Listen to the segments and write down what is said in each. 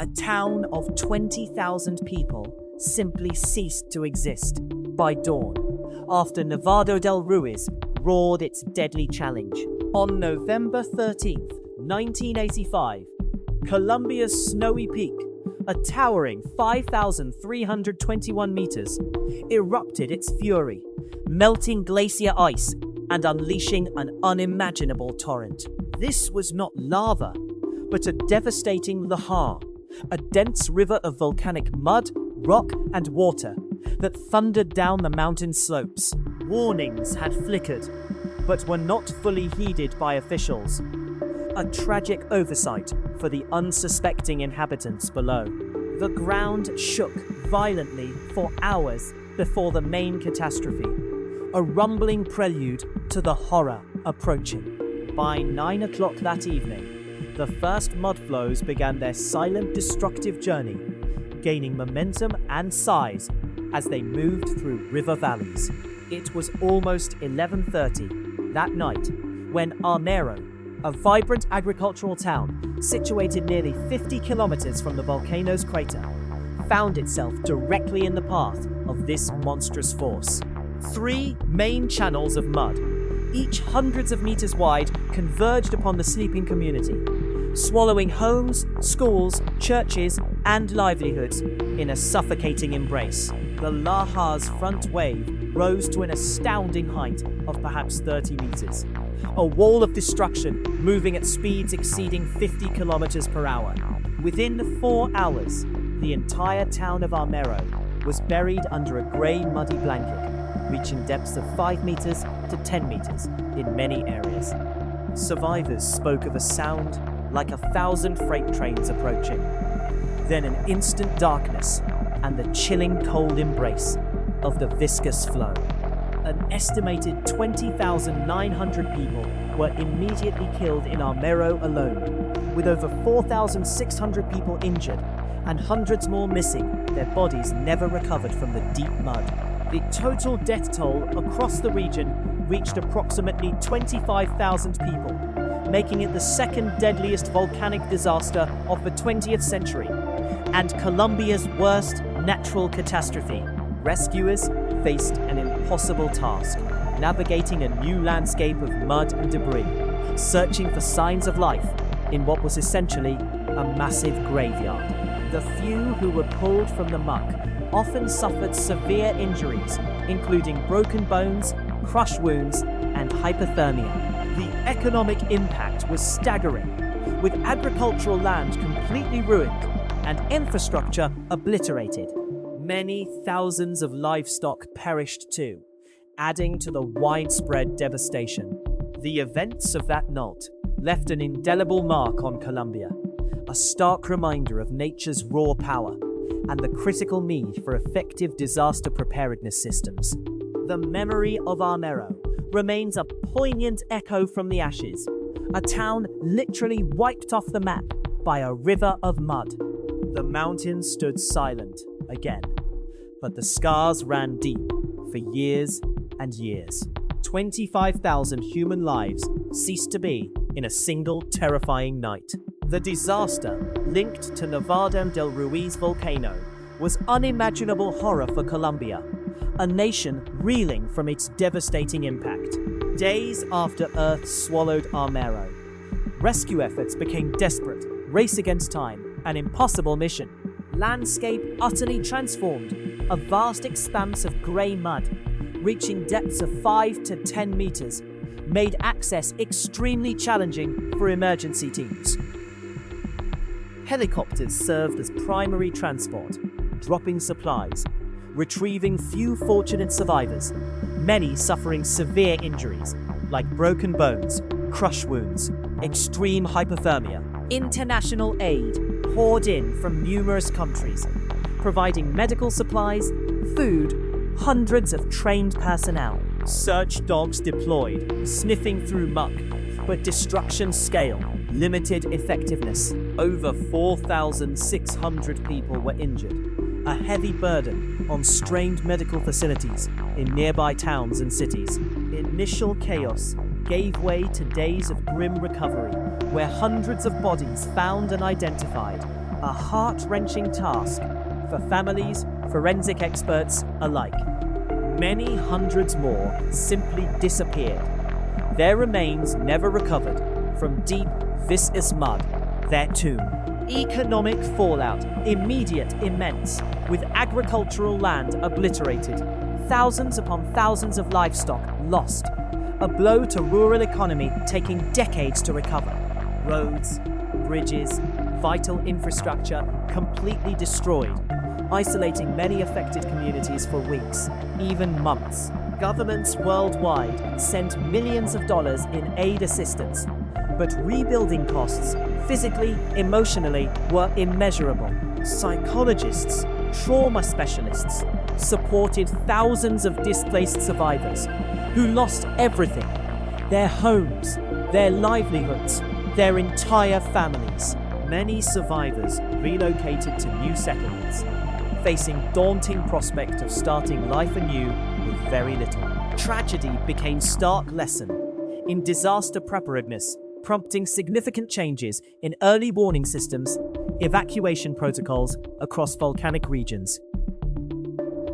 A town of 20,000 people simply ceased to exist by dawn after Nevado del Ruiz roared its deadly challenge. On November 13th, 1985, Colombia's snowy peak, a towering 5,321 meters, erupted its fury, melting glacier ice and unleashing an unimaginable torrent. This was not lava, but a devastating lahar, a dense river of volcanic mud, rock, and water that thundered down the mountain slopes. Warnings had flickered, but were not fully heeded by officials. A tragic oversight for the unsuspecting inhabitants below. The ground shook violently for hours before the main catastrophe, a rumbling prelude to the horror approaching. By 9 o'clock that evening, the first mudflows began their silent destructive journey, gaining momentum and size as they moved through river valleys. It was almost 11:30 that night when Armero, a vibrant agricultural town situated nearly 50 kilometers from the volcano's crater, found itself directly in the path of this monstrous force. 3 main channels of mud, each hundreds of meters wide, converged upon the sleeping community, swallowing homes, schools, churches, and livelihoods in a suffocating embrace. The lahars' front wave rose to an astounding height of perhaps 30 meters, a wall of destruction moving at speeds exceeding 50 kilometers per hour. Within 4 hours, the entire town of Armero was buried under a grey, muddy blanket, reaching depths of 5 meters to 10 meters in many areas. Survivors spoke of a sound like 1,000 freight trains approaching, then an instant darkness and the chilling cold embrace of the viscous flow. An estimated 20,900 people were immediately killed in Armero alone, with over 4,600 people injured and hundreds more missing, their bodies never recovered from the deep mud. The total death toll across the region reached approximately 25,000 people, making it the second deadliest volcanic disaster of the 20th century and Colombia's worst natural catastrophe. Rescuers faced an impossible task, navigating a new landscape of mud and debris, searching for signs of life in what was essentially a massive graveyard. The few who were pulled from the muck often suffered severe injuries, including broken bones, crushed wounds, and hypothermia. The economic impact was staggering, with agricultural land completely ruined and infrastructure obliterated. Many thousands of livestock perished too, adding to the widespread devastation. The events of that night left an indelible mark on Colombia, a stark reminder of nature's raw power and the critical need for effective disaster preparedness systems. The memory of Armero remains a poignant echo from the ashes, a town literally wiped off the map by a river of mud. The mountains stood silent again, but the scars ran deep for years and years. 25,000 human lives ceased to be in a single terrifying night. The disaster, linked to Nevado del Ruiz volcano, was unimaginable horror for Colombia, a nation reeling from its devastating impact. Days after Earth swallowed Armero, rescue efforts became desperate, race against time, an impossible mission. Landscape utterly transformed, a vast expanse of grey mud, reaching depths of 5 to 10 meters, made access extremely challenging for emergency teams. Helicopters served as primary transport, dropping supplies, retrieving few fortunate survivors, many suffering severe injuries like broken bones, crushed wounds, extreme hypothermia. International aid poured in from numerous countries, providing medical supplies, food, hundreds of trained personnel. Search dogs deployed, sniffing through muck, but destruction's scale limited effectiveness. Over 4,600 people were injured, a heavy burden on strained medical facilities in nearby towns and cities. Initial chaos gave way to days of grim recovery, where hundreds of bodies found and identified A heart-wrenching task for families, forensic experts alike. Many hundreds more simply disappeared. Their remains never recovered from deep, viscous mud, their tomb. Economic fallout, immediate, immense, with agricultural land obliterated, thousands upon thousands of livestock lost, a blow to rural economy taking decades to recover. Roads, bridges, vital infrastructure completely destroyed, isolating many affected communities for weeks, even months. Governments worldwide sent millions of dollars in aid assistance, but rebuilding costs, physically, emotionally, were immeasurable. Psychologists, trauma specialists, supported thousands of displaced survivors who lost everything: their homes, their livelihoods, their entire families. Many survivors relocated to new settlements, facing daunting prospect of starting life anew with very little. Tragedy became stark lesson in disaster preparedness, prompting significant changes in early warning systems, evacuation protocols across volcanic regions.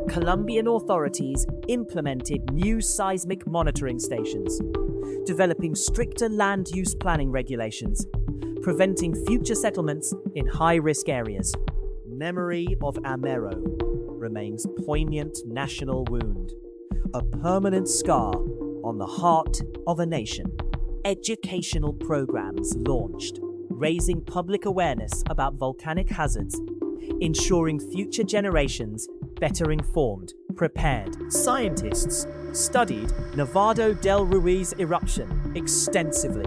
Colombian authorities implemented new seismic monitoring stations, developing stricter land use planning regulations, preventing future settlements in high-risk areas. Memory of Armero remains poignant national wound, a permanent scar on the heart of a nation. Educational programs launched, raising public awareness about volcanic hazards, ensuring future generations better informed, prepared. Scientists studied Nevado del Ruiz eruption extensively,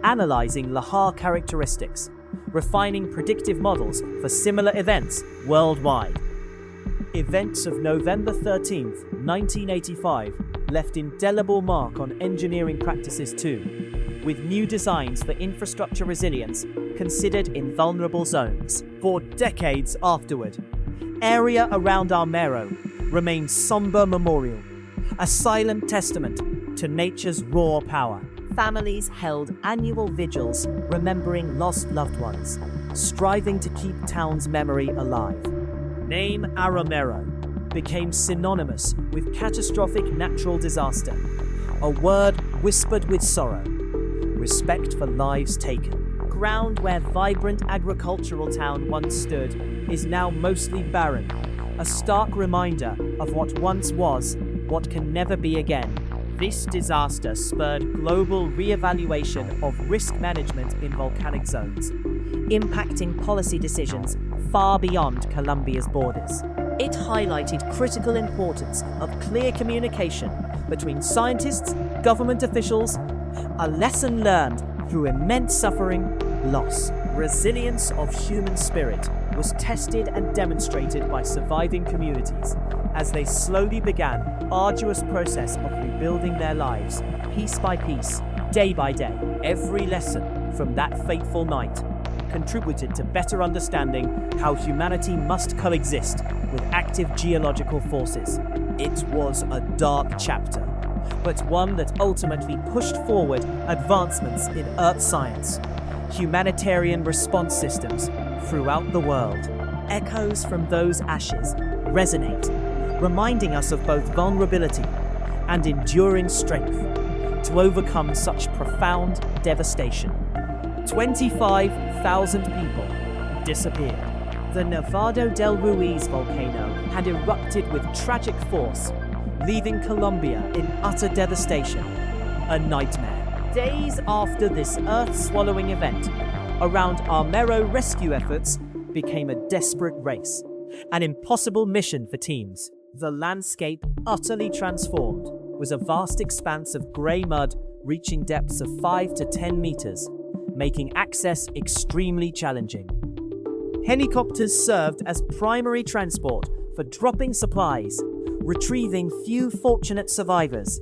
analyzing lahar characteristics, refining predictive models for similar events worldwide. Events of November 13th, 1985 left indelible mark on engineering practices too, with new designs for infrastructure resilience considered in vulnerable zones. For decades afterward, area around Armero remains somber memorial, a silent testament to nature's raw power. Families held annual vigils remembering lost loved ones, striving to keep town's memory alive. Name Armero became synonymous with catastrophic natural disaster, a word whispered with sorrow. Respect for lives taken. Ground where vibrant agricultural town once stood is now mostly barren, a stark reminder of what once was, what can never be again. This disaster spurred global re-evaluation of risk management in volcanic zones, impacting policy decisions far beyond Colombia's borders. It highlighted critical importance of clear communication between scientists, government officials, a lesson learned through immense suffering, loss. Resilience of human spirit was tested and demonstrated by surviving communities as they slowly began arduous process of rebuilding their lives, piece by piece, day by day. Every lesson from that fateful night contributed to better understanding how humanity must coexist with active geological forces. It was a dark chapter, but one that ultimately pushed forward advancements in earth science, humanitarian response systems throughout the world. Echoes from those ashes resonate, reminding us of both vulnerability and enduring strength to overcome such profound devastation. 25,000 people disappeared. The Nevado del Ruiz volcano had erupted with tragic force, leaving Colombia in utter devastation, a nightmare. Days after this earth-swallowing event, around Armero rescue efforts became a desperate race, an impossible mission for teams. The landscape, utterly transformed, was a vast expanse of grey mud reaching depths of 5 to 10 meters, making access extremely challenging. Helicopters served as primary transport for dropping supplies, retrieving few fortunate survivors,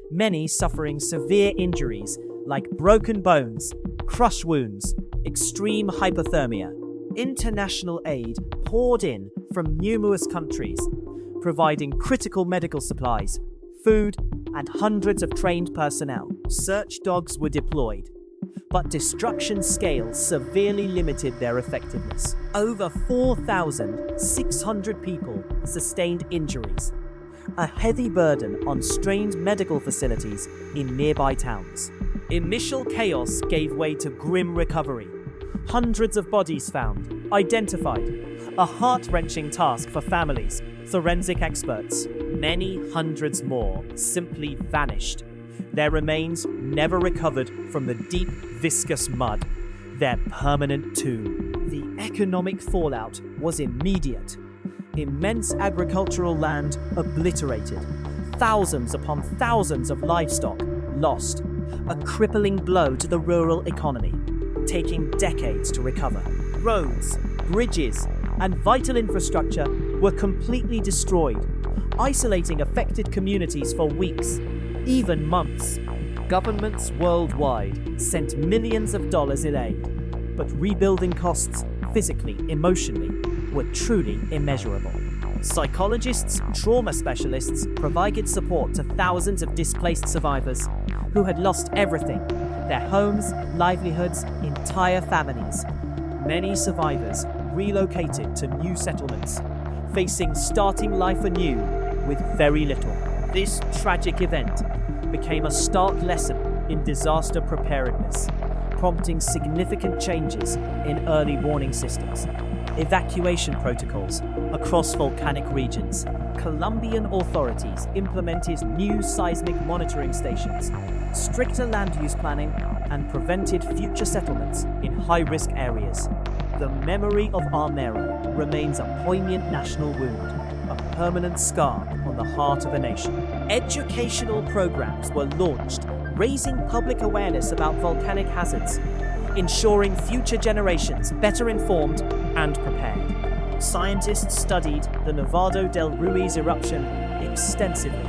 many suffering severe injuries like broken bones, crush wounds, extreme hypothermia. International aid poured in from numerous countries, providing critical medical supplies, food, and hundreds of trained personnel. Search dogs were deployed, but destruction scale severely limited their effectiveness. Over 4,600 people sustained injuries, a heavy burden on strained medical facilities in nearby towns. Initial chaos gave way to grim recovery. Hundreds of bodies found, identified, a heart-wrenching task for families, forensic experts. Many hundreds more simply vanished. Their remains never recovered from the deep, viscous mud, their permanent tomb. The economic fallout was immediate. Immense agricultural land obliterated, thousands upon thousands of livestock lost, a crippling blow to the rural economy, taking decades to recover. Roads, bridges, and vital infrastructure were completely destroyed, isolating affected communities for weeks, even months. Governments worldwide sent millions of dollars in aid, but rebuilding costs, physically, emotionally, were truly immeasurable. Psychologists, trauma specialists provided support to thousands of displaced survivors who had lost everything: their homes, livelihoods, entire families. Many survivors relocated to new settlements, facing starting life anew with very little. This tragic event became a stark lesson in disaster preparedness, prompting significant changes in early warning systems, evacuation protocols across volcanic regions. Colombian authorities implemented new seismic monitoring stations, stricter land use planning, and prevented future settlements in high-risk areas. The memory of Armero remains a poignant national wound, a permanent scar on the heart of a nation. Educational programs were launched, raising public awareness about volcanic hazards, ensuring future generations better informed and prepared. Scientists studied the Nevado del Ruiz eruption extensively,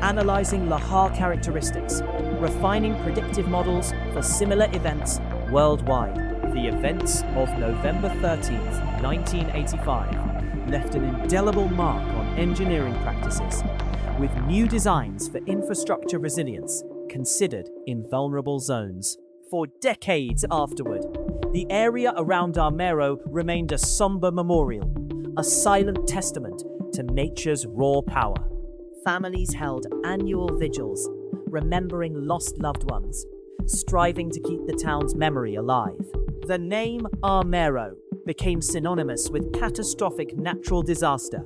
analyzing lahar characteristics, refining predictive models for similar events worldwide. The events of November 13th, 1985 left an indelible mark on engineering practices, with new designs for infrastructure resilience considered in vulnerable zones. For decades afterward, the area around Armero remained a somber memorial, a silent testament to nature's raw power. Families held annual vigils, remembering lost loved ones, striving to keep the town's memory alive. The name Armero became synonymous with catastrophic natural disaster,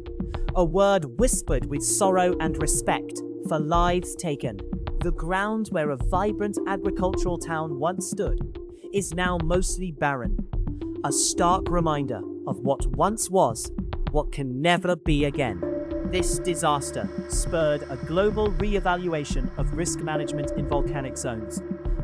a word whispered with sorrow and respect for lives taken. The ground where a vibrant agricultural town once stood is now mostly barren, a stark reminder of what once was, what can never be again. This disaster spurred a global re-evaluation of risk management in volcanic zones,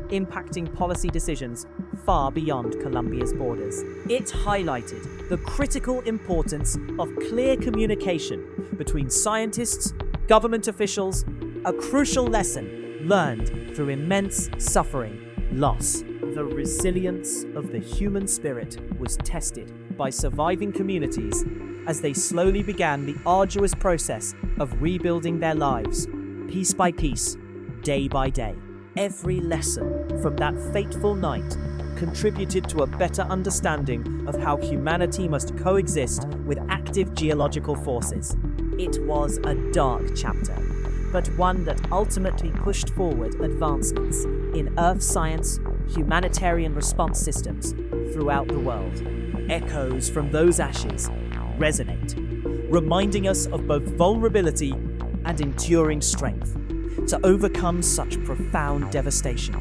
impacting policy decisions far beyond Colombia's borders. It highlighted the critical importance of clear communication between scientists, government officials, a crucial lesson learned through immense suffering, loss. The resilience of the human spirit was tested by surviving communities as they slowly began the arduous process of rebuilding their lives, piece by piece, day by day. Every lesson from that fateful night contributed to a better understanding of how humanity must coexist with active geological forces. It was a dark chapter, but one that ultimately pushed forward advancements in earth science, humanitarian response systems throughout the world. Echoes from those ashes resonate, reminding us of both vulnerability and enduring strength to overcome such profound devastation.